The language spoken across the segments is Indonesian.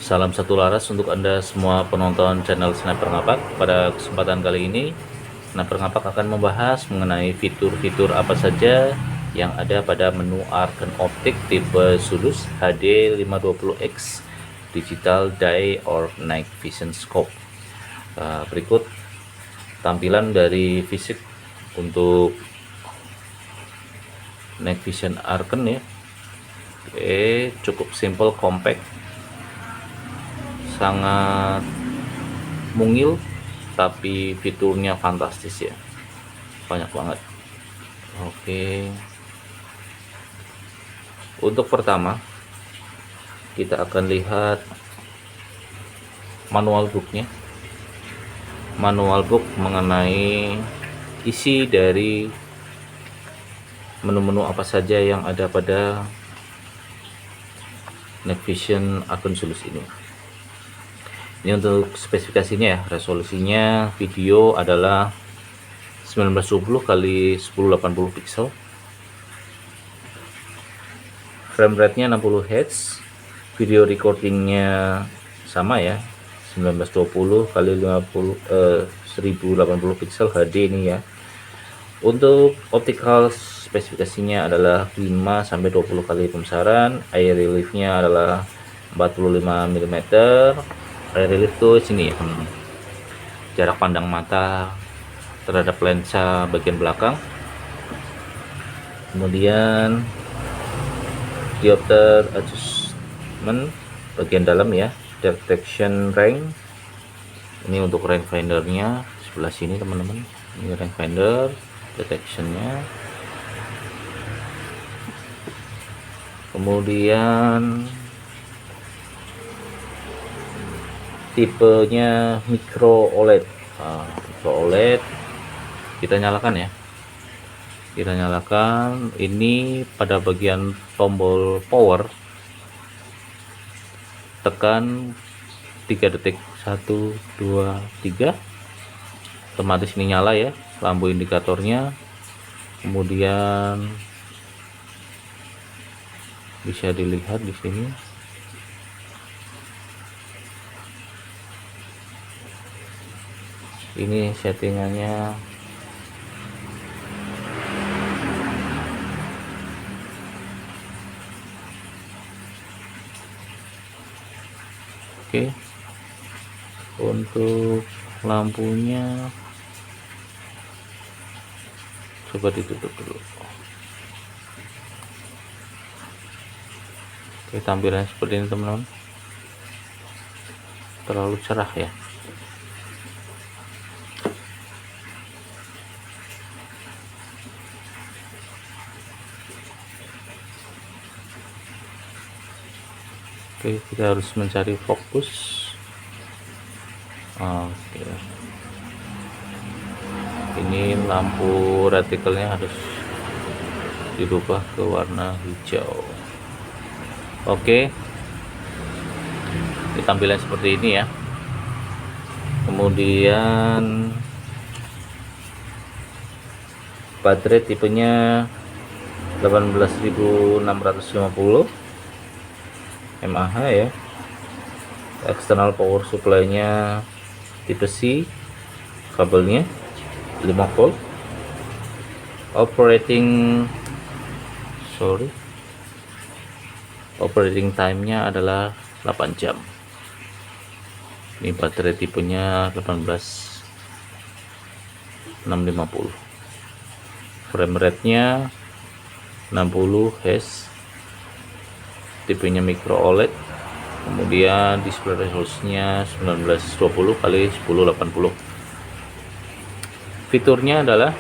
Salam satu laras untuk Anda semua penonton channel Sniper Ngapak. Pada kesempatan kali ini, Sniper Ngapak akan membahas mengenai fitur-fitur apa saja yang ada pada menu Arken Optik tipe Sulus HD520X Digital Day or Night Vision Scope. Berikut tampilan dari fisik untuk Night Vision Arken ya. Cukup simple, compact, sangat mungil, tapi fiturnya fantastis ya, banyak banget. Untuk pertama kita akan lihat manual booknya. Manual book mengenai isi dari menu-menu apa saja yang ada pada Night Vision Arken Sulus ini. Ini untuk spesifikasinya ya, resolusinya video adalah 1920 x 1080 pixel, frame rate nya 60 Hz, video recordingnya sama ya, 1920 x 1080 pixel HD ini ya. Untuk optical spesifikasinya adalah 5-20 kali pembesaran, eye reliefnya adalah 45 mm. Eye relief tuh sini ya, jarak pandang mata terhadap lensa bagian belakang. Kemudian diopter adjustment bagian dalam ya, detection range. Ini untuk rangefindernya sebelah sini teman-teman. Ini rangefinder detectionnya. Kemudian tipenya micro OLED. Micro OLED kita nyalakan ya, kita nyalakan. Ini pada bagian tombol power, tekan 3 detik, 1 2 3, otomatis ini nyala ya lampu indikatornya. Kemudian bisa dilihat di sini ini settingannya. Untuk lampunya coba ditutup dulu. Tampilannya seperti ini teman-teman, terlalu cerah ya. Kita harus mencari fokus. Ini lampu retikelnya harus dirubah ke warna hijau. Ini tampilan seperti ini ya. Kemudian baterai tipenya 18650 mAh ya. External power supply-nya tipe C, kabelnya 5 volt. Operating time-nya adalah 8 jam. Ini baterai tipenya 18650. Frame rate-nya 60 Hz. Tipenya micro OLED. Kemudian display resolusinya 1920 x 1080. Fiturnya adalah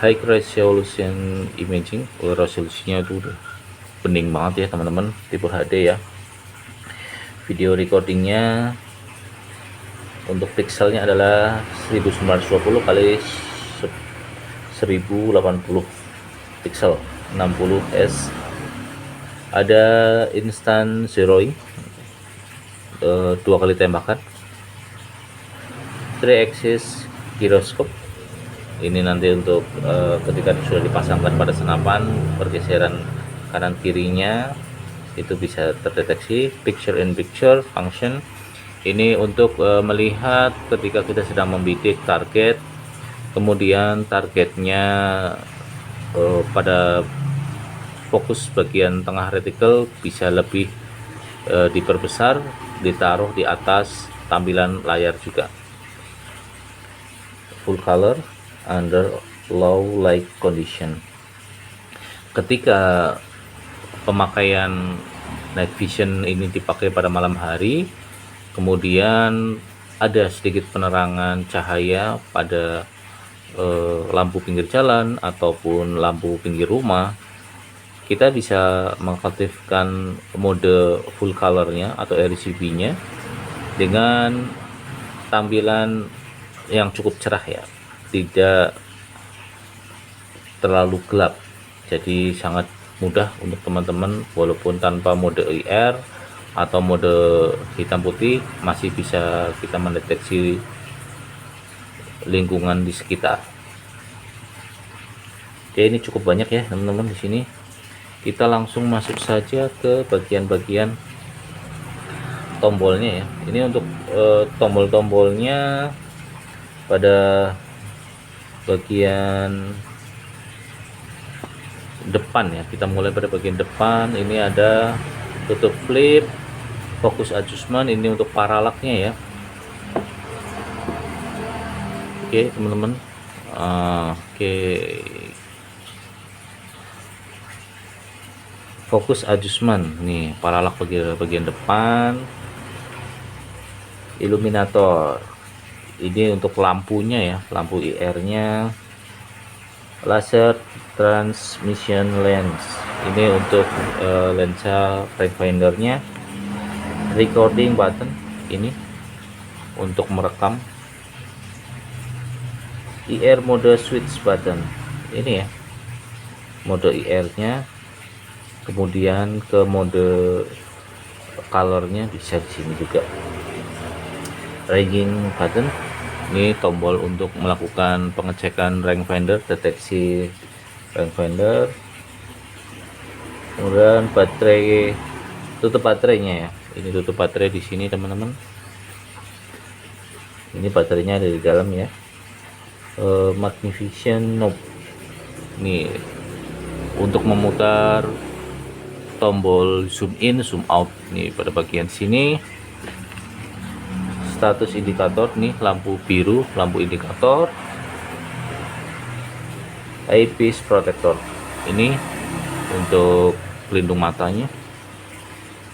high resolution imaging. Resolusinya itu udah bening banget ya teman-teman, tipe HD ya. Video recordingnya untuk pixelnya adalah 1920 x 1080 pixel, 60 Hz. Ada instant zeroing, 2 kali tembakan, 3 axis gyroscope. Ini nanti untuk ketika sudah dipasangkan pada senapan, pergeseran kanan kirinya itu bisa terdeteksi. Picture in picture function ini untuk melihat ketika kita sedang membidik target, kemudian targetnya pada fokus bagian tengah retikel bisa lebih diperbesar, ditaruh di atas tampilan layar juga. Full color under low light condition. Ketika pemakaian night vision ini dipakai pada malam hari, kemudian ada sedikit penerangan cahaya pada lampu pinggir jalan ataupun lampu pinggir rumah, kita bisa mengaktifkan mode full colornya atau RGB-nya dengan tampilan yang cukup cerah ya, tidak terlalu gelap. Jadi sangat mudah untuk teman-teman, walaupun tanpa mode IR atau mode hitam putih masih bisa kita mendeteksi lingkungan di sekitar. Oke, ini cukup banyak ya teman-teman di sini. Kita langsung masuk saja ke bagian-bagian tombolnya ya. Ini untuk tombol-tombolnya pada bagian depan ya. Kita mulai pada bagian depan. Ini ada tutup flip, focus adjustment, ini untuk paralaknya ya. Oke teman-teman, oke, focus adjustment nih, paralak bagian depan. Illuminator ini untuk lampunya ya, lampu IR nya. Laser transmission lens ini untuk lensa rangefinder nya. Recording button ini untuk merekam. IR mode switch button ini ya, mode IR nya. Kemudian ke mode colornya bisa di sini juga. Ranging button ini tombol untuk melakukan pengecekan rangefinder, deteksi rangefinder. Kemudian baterai, tutup baterainya ya, ini tutup baterai di sini teman-teman. Ini baterainya ada di dalam ya. Magnification knob ini untuk memutar tombol zoom in zoom out nih pada bagian sini. Status indikator nih, lampu biru, lampu indikator. Eyepiece protector ini untuk pelindung matanya.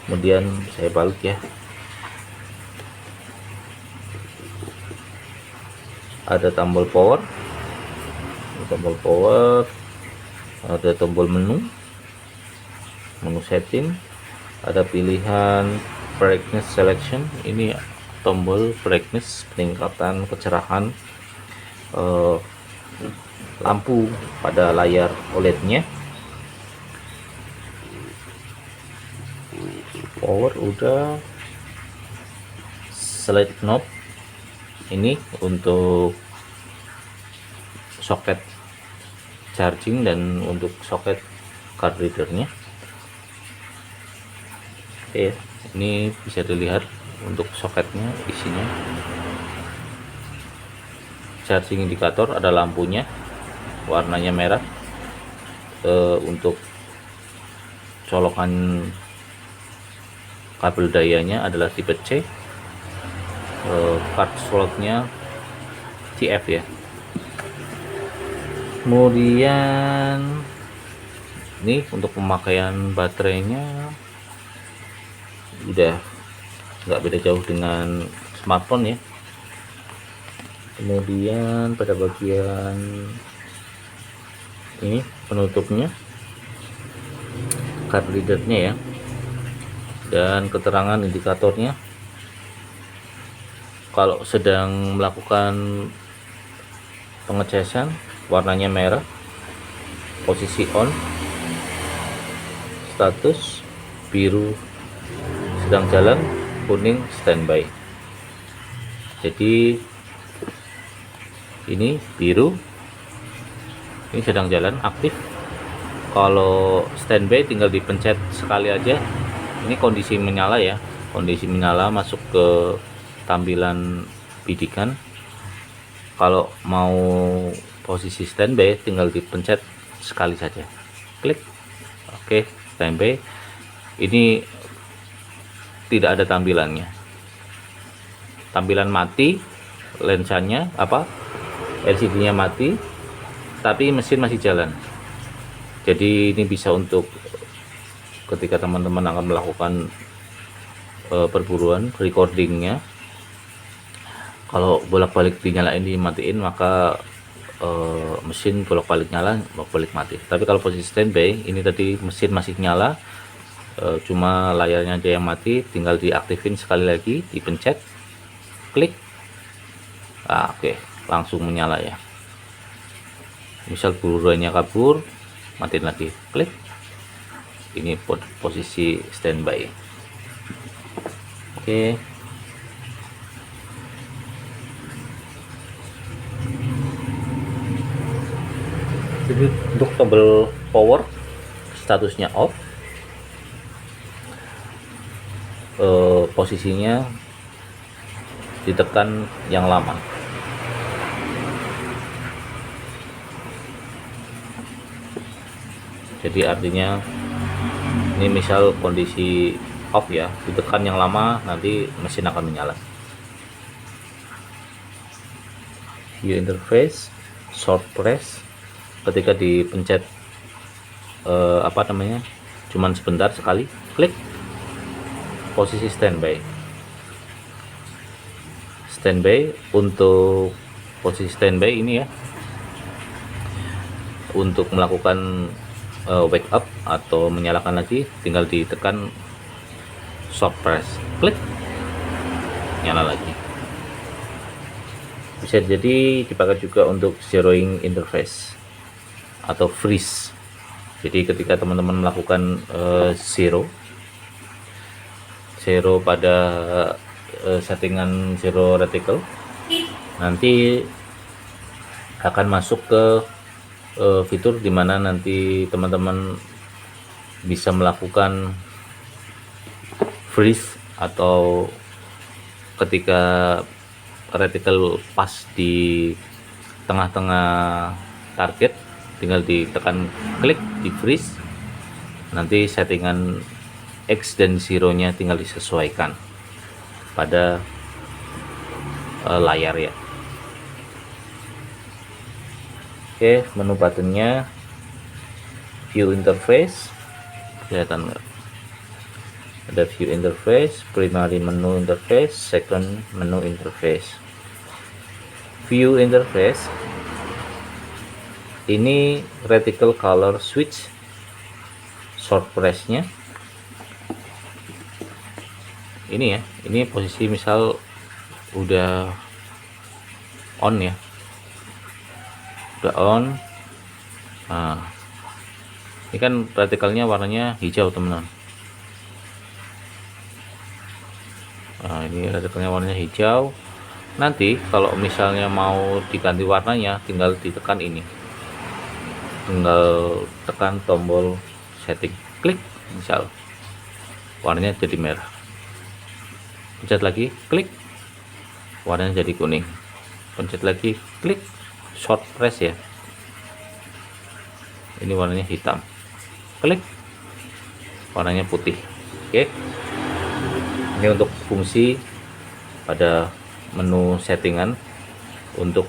Kemudian saya balik ya, ada tombol power, ada tombol menu setting, ada pilihan brightness selection, ini tombol brightness, peningkatan kecerahan lampu pada layar OLED-nya. Power udah. Slide knob ini untuk soket charging dan untuk soket card readernya. Oke, ini bisa dilihat untuk soketnya isinya. Charging indikator, ada lampunya warnanya merah. Untuk colokan kabel dayanya adalah tipe C. Card slotnya TF ya. Kemudian ini untuk pemakaian baterainya udah nggak beda jauh dengan smartphone ya. Kemudian pada bagian ini penutupnya, card readernya ya, dan keterangan indikatornya. Kalau sedang melakukan pengecasan warnanya merah, posisi on, status biru sedang jalan, kuning standby. Jadi ini biru, ini sedang jalan aktif. Kalau standby tinggal dipencet sekali aja Ini kondisi menyala ya, kondisi menyala, masuk ke tampilan bidikan. Kalau mau posisi standby tinggal dipencet sekali saja, klik. Oke, standby. Ini tidak ada tampilannya, tampilan mati, lensanya LCD-nya mati, tapi mesin masih jalan. Jadi ini bisa untuk ketika teman-teman akan melakukan perburuan recordingnya, kalau bolak-balik dinyalain dimatiin, maka mesin bolak-balik nyala bolak-balik mati. Tapi kalau posisi standby, ini tadi mesin masih nyala, cuma layarnya aja yang mati, tinggal diaktifin sekali lagi, dipencet, klik. Oke, langsung menyala ya. Misal buruannya kabur, matiin lagi, klik. Ini posisi standby. Oke. Jadi untuk tombol power statusnya off, posisinya ditekan yang lama. Jadi artinya ini misal kondisi off ya, ditekan yang lama, nanti mesin akan menyala. View interface, short press, ketika dipencet cuman sebentar sekali, klik. Posisi standby. Untuk posisi standby ini ya, untuk melakukan wake up atau menyalakan lagi, tinggal ditekan short press, klik, nyala lagi. Bisa jadi dipakai juga untuk zeroing interface atau freeze. Jadi ketika teman-teman melakukan zero pada settingan zero reticle, nanti akan masuk ke fitur dimana nanti teman-teman bisa melakukan freeze, atau ketika reticle pas di tengah-tengah target, tinggal ditekan klik di freeze, nanti settingan X dan 0-nya tinggal disesuaikan pada layar ya. Oke, menu buttonnya, view interface, kelihatan nggak? Ada view interface, primary menu interface, second menu interface. View interface ini reticle color switch, short press-nya ini ya, ini posisi misal udah on ya, udah on. Nah, ini kan reticle-nya warnanya hijau teman-teman. Nah, ini reticle-nya warnanya hijau. Nanti kalau misalnya mau diganti warnanya, tinggal ditekan ini, tinggal tekan tombol setting, klik, misal warnanya jadi merah, pencet lagi, klik, warnanya jadi kuning, pencet lagi, klik, short press ya, ini warnanya hitam, klik, warnanya putih. Oke, ini untuk fungsi pada menu settingan. Untuk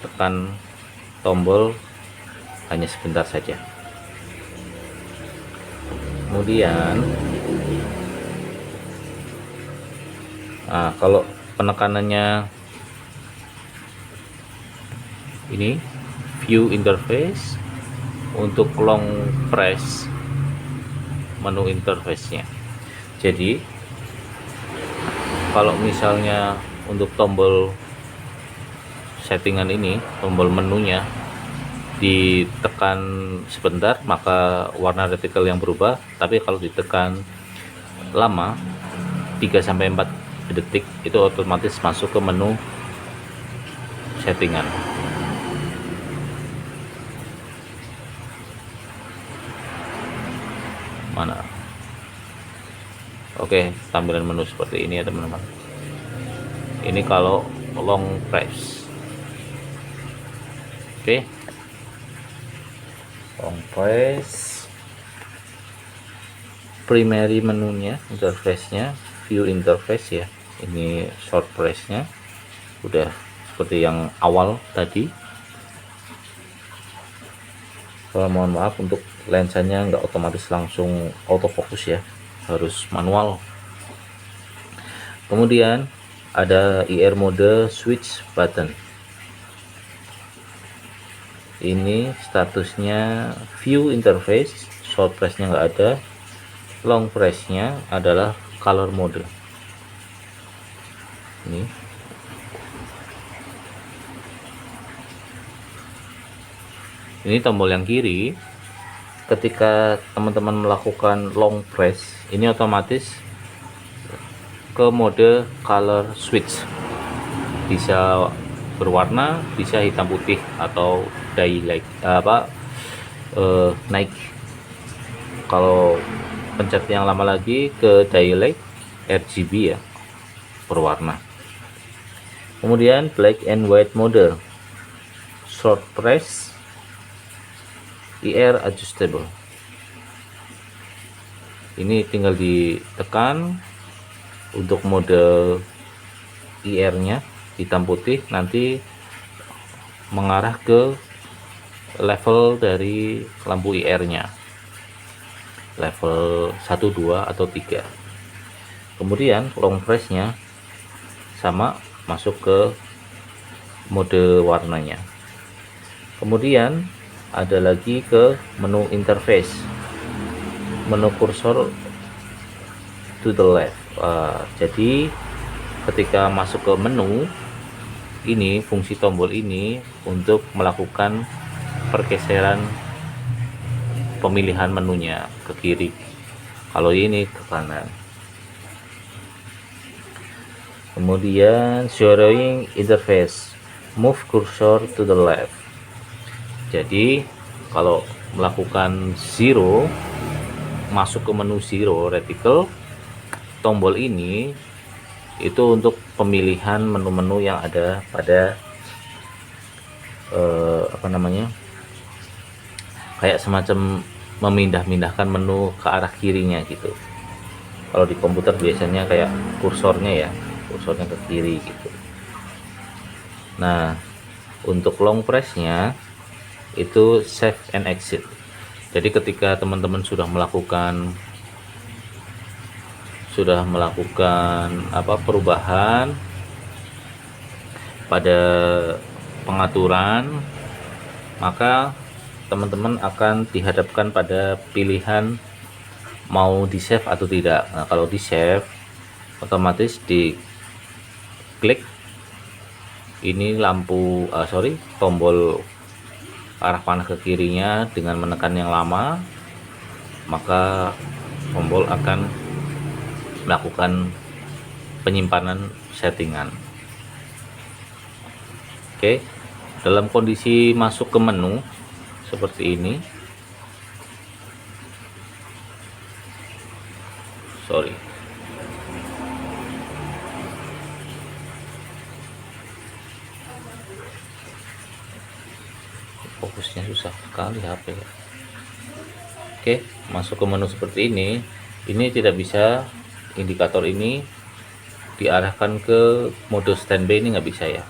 tekan tombol hanya sebentar saja. Kemudian kalau penekanannya ini view interface, untuk long press menu interface-nya. Jadi kalau misalnya untuk tombol settingan ini, tombol menunya ditekan sebentar, maka warna reticle yang berubah. Tapi kalau ditekan lama, 3-4 detik, itu otomatis masuk ke menu settingan. Mana Oke, tampilan menu seperti ini ya teman-teman. Ini kalau long press. Oke, long press. Primary menunya, interface-nya, view interface ya. Ini short press-nya udah seperti yang awal tadi. Mohon maaf untuk lensanya nggak otomatis langsung autofocus ya, harus manual. Kemudian ada IR mode switch button. Ini statusnya view interface, short press-nya nggak ada, long press-nya adalah color mode. Ini tombol yang kiri. Ketika teman-teman melakukan long press, ini otomatis ke mode color switch, bisa berwarna, bisa hitam putih atau daylight naik. Kalau pencet yang lama lagi ke daylight RGB ya, berwarna. Kemudian black and white mode, short press, IR adjustable. Ini tinggal ditekan untuk mode IR-nya hitam putih, nanti mengarah ke level dari lampu IR-nya, level 1, 2 atau 3. Kemudian long press-nya sama, masuk ke mode warnanya. Kemudian ada lagi ke menu interface, menu kursor to the left. Jadi ketika masuk ke menu ini, fungsi tombol ini untuk melakukan pergeseran pemilihan menunya ke kiri, kalau ini ke kanan. Kemudian zeroing interface, move cursor to the left. Jadi kalau melakukan zero, masuk ke menu zero reticle, tombol ini itu untuk pemilihan menu-menu yang ada pada kayak semacam memindah-mindahkan menu ke arah kirinya gitu. Kalau di komputer biasanya kayak kursornya ke kiri gitu. Nah, untuk long press-nya itu save and exit. Jadi ketika teman-teman sudah melakukan perubahan pada pengaturan, maka teman-teman akan dihadapkan pada pilihan mau di save atau tidak. Nah, kalau di save otomatis di klik ini tombol arah panah ke kirinya dengan menekan yang lama, maka tombol akan melakukan penyimpanan settingan. Oke, dalam kondisi masuk ke menu seperti ini, fokusnya susah sekali HP ya. Oke, masuk ke menu seperti ini tidak bisa indikator ini diarahkan ke mode standby, ini nggak bisa ya.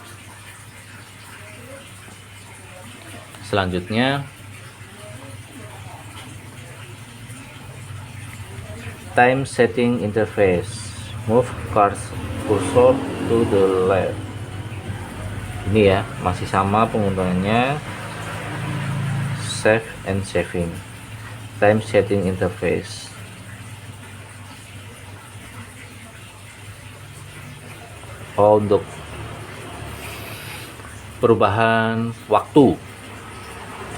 Selanjutnya time setting interface, move cursor to the left. Ini ya, masih sama penggunaannya, save and saving. Time setting interface, untuk perubahan waktu.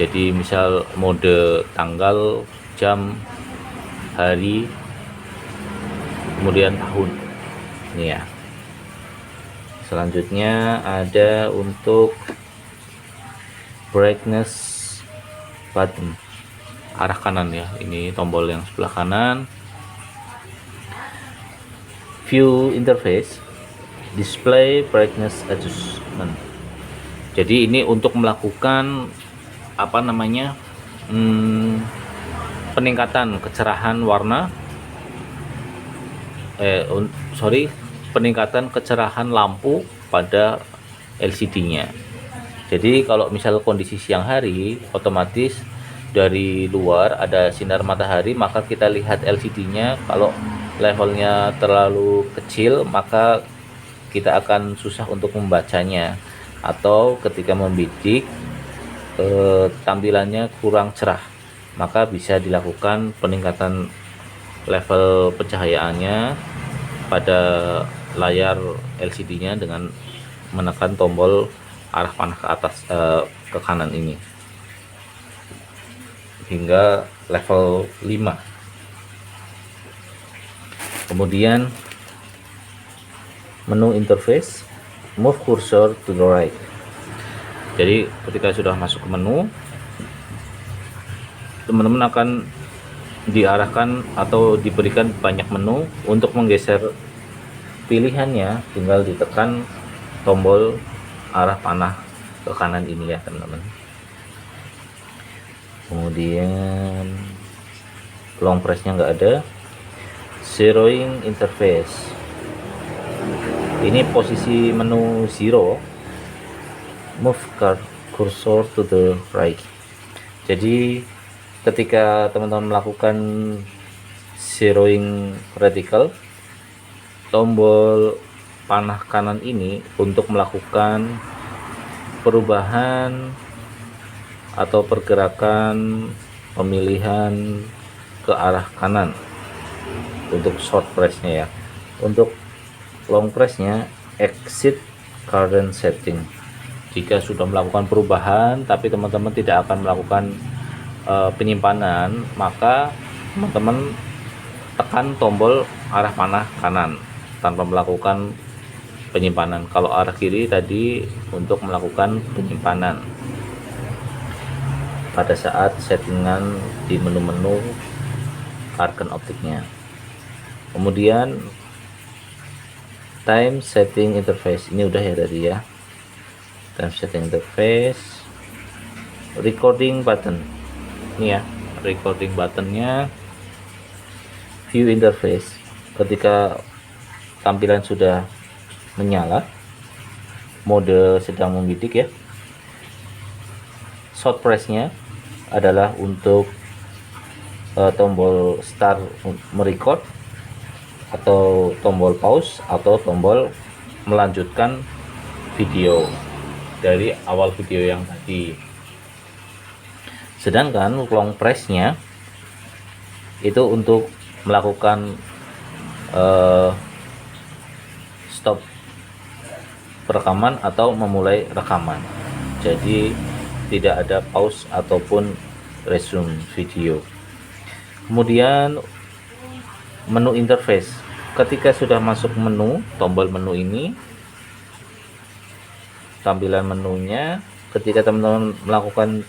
Jadi misal mode tanggal, jam, hari, kemudian tahun. Ini ya. Selanjutnya ada untuk brightness button, arah kanan ya. Ini tombol yang sebelah kanan. view interface, display brightness adjustment. Jadi ini untuk melakukan apa namanya, peningkatan kecerahan warna, peningkatan kecerahan lampu pada LCD-nya. Jadi kalau misal kondisi siang hari, otomatis dari luar ada sinar matahari, maka kita lihat LCD-nya. Kalau levelnya terlalu kecil, maka kita akan susah untuk membacanya, atau ketika membidik tampilannya kurang cerah, maka bisa dilakukan peningkatan level pencahayaannya pada layar LCD-nya dengan menekan tombol arah panah ke atas, ke kanan ini hingga level 5. Kemudian menu interface, move cursor to the right. Jadi ketika sudah masuk ke menu, teman-teman akan diarahkan atau diberikan banyak menu. Untuk menggeser pilihannya tinggal ditekan tombol arah panah ke kanan ini ya teman-teman. Kemudian long press-nya nggak ada. Zeroing interface, ini posisi menu zero, move cursor to the right. Jadi ketika teman-teman melakukan zeroing reticle, tombol panah kanan ini untuk melakukan perubahan atau pergerakan pemilihan ke arah kanan untuk short press-nya ya. Untuk long press-nya exit current setting. Jika sudah melakukan perubahan tapi teman-teman tidak akan melakukan penyimpanan, maka teman-teman tekan tombol arah panah kanan tanpa melakukan penyimpanan. Kalau arah kiri tadi untuk melakukan penyimpanan pada saat settingan di menu-menu arcane optiknya. Kemudian time setting interface, ini udah ya tadi ya. Time setting interface, recording button, ini ya recording buttonnya. View interface, ketika tampilan sudah menyala, mode sedang membidik ya. Short press-nya adalah untuk tombol start merecord, atau tombol pause, atau tombol melanjutkan video dari awal video yang tadi. Sedangkan long press-nya itu untuk melakukan stop perekaman atau memulai rekaman. Jadi tidak ada pause ataupun resume video. Kemudian menu interface, ketika sudah masuk menu, tombol menu ini, tampilan menunya, ketika teman-teman melakukan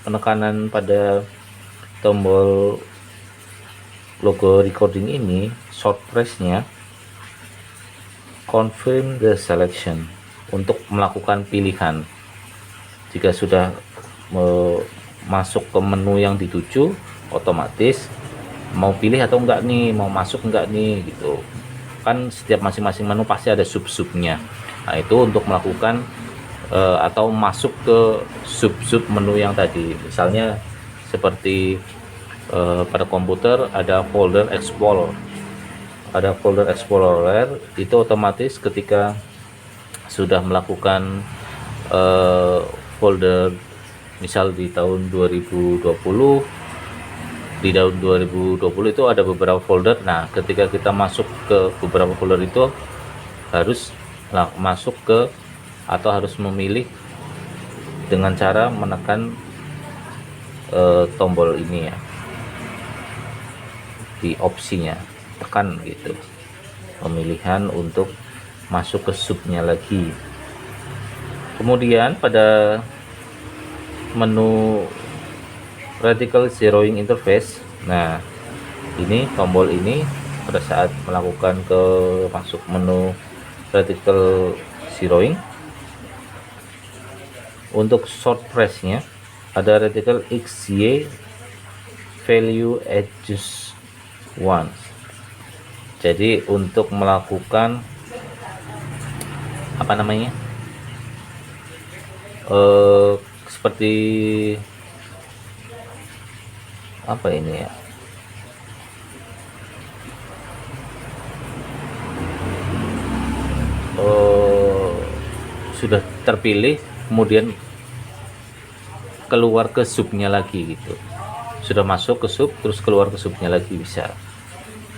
penekanan pada tombol logo recording ini, short press-nya confirm the selection, untuk melakukan pilihan. Jika sudah masuk ke menu yang dituju, otomatis mau pilih atau enggak nih, mau masuk enggak nih gitu kan. Setiap masing-masing menu pasti ada sub-subnya. Nah itu untuk melakukan atau masuk ke sub-sub menu yang tadi. Misalnya seperti pada komputer ada folder explorer, itu otomatis ketika sudah melakukan folder, misal di tahun 2020, di tahun 2020 itu ada beberapa folder. Nah ketika kita masuk ke beberapa folder itu harus masuk ke, atau harus memilih dengan cara menekan tombol ini ya, di opsinya tekan gitu, pemilihan untuk masuk ke subnya lagi. Kemudian pada menu reticle zeroing interface, nah ini tombol ini pada saat melakukan ke masuk menu reticle zeroing. Untuk short press nya ada reticle XY value adjust once. Jadi untuk melakukan apa namanya, seperti apa ini ya, sudah terpilih kemudian keluar ke subnya lagi gitu, sudah masuk ke sub terus keluar ke subnya lagi bisa,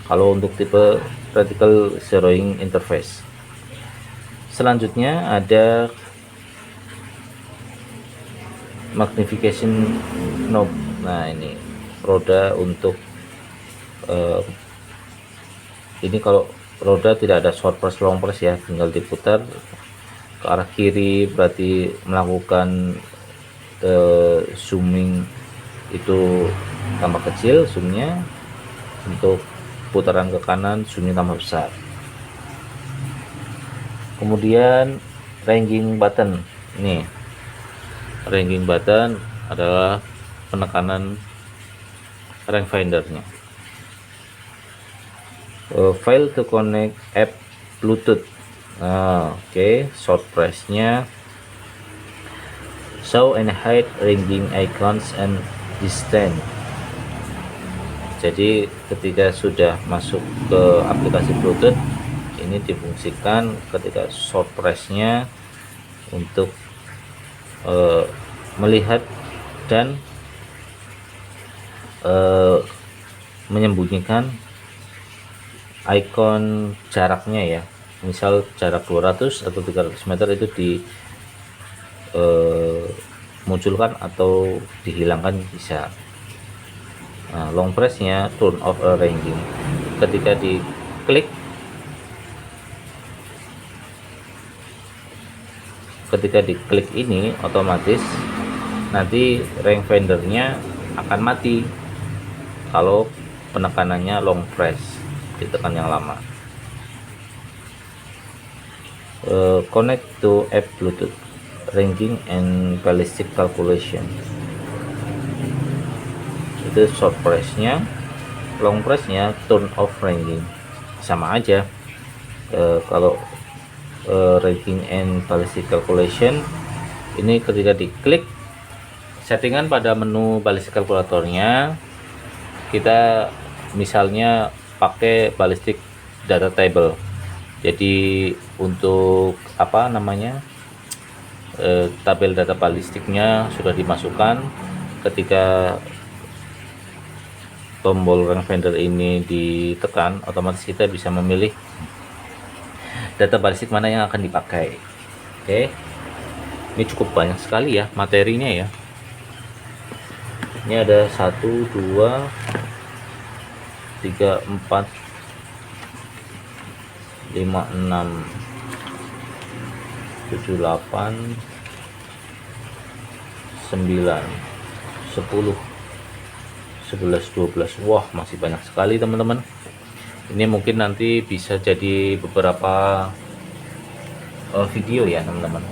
kalau untuk tipe reticle zeroing interface. Selanjutnya ada magnification knob. Nah, ini roda untuk ini kalau roda tidak ada short press long press ya, tinggal diputar ke arah kiri berarti melakukan zooming itu tambah kecil zoomnya, untuk putaran ke kanan zoomnya tambah besar. Kemudian ranging button, ini ranging button adalah penekanan rangefindernya. File to connect app Bluetooth. Nah, oke. Short press nya show and hide ranging icons and distance. Jadi ketika sudah masuk ke aplikasi Bluetooth, ini difungsikan ketika short press nya untuk melihat dan menyembunyikan icon jaraknya ya, misal jarak 200 atau 300 meter itu munculkan atau dihilangkan bisa. Nah, long press nya turn off a ranging, ketika diklik ini otomatis nanti rangefindernya akan mati kalau penekanannya long press, ditekan yang lama. Connect to app Bluetooth, ranging and ballistic calculation. Itu short press nya. Long press nya turn off ranging, sama aja. Kalau ranging and ballistic calculation ini ketika diklik settingan pada menu ballistic kalkulatornya, kita misalnya pakai ballistic data table. Jadi untuk apa namanya, tabel data balistiknya sudah dimasukkan. Ketika tombol rangefinder ini ditekan, otomatis kita bisa memilih data balistik mana yang akan dipakai. Oke, ini cukup banyak sekali ya materinya ya. Ini ada 1 2 3 4 5 6 7 8 9 10 11 12. Wah, masih banyak sekali teman-teman. Ini mungkin nanti bisa jadi beberapa video ya teman-teman.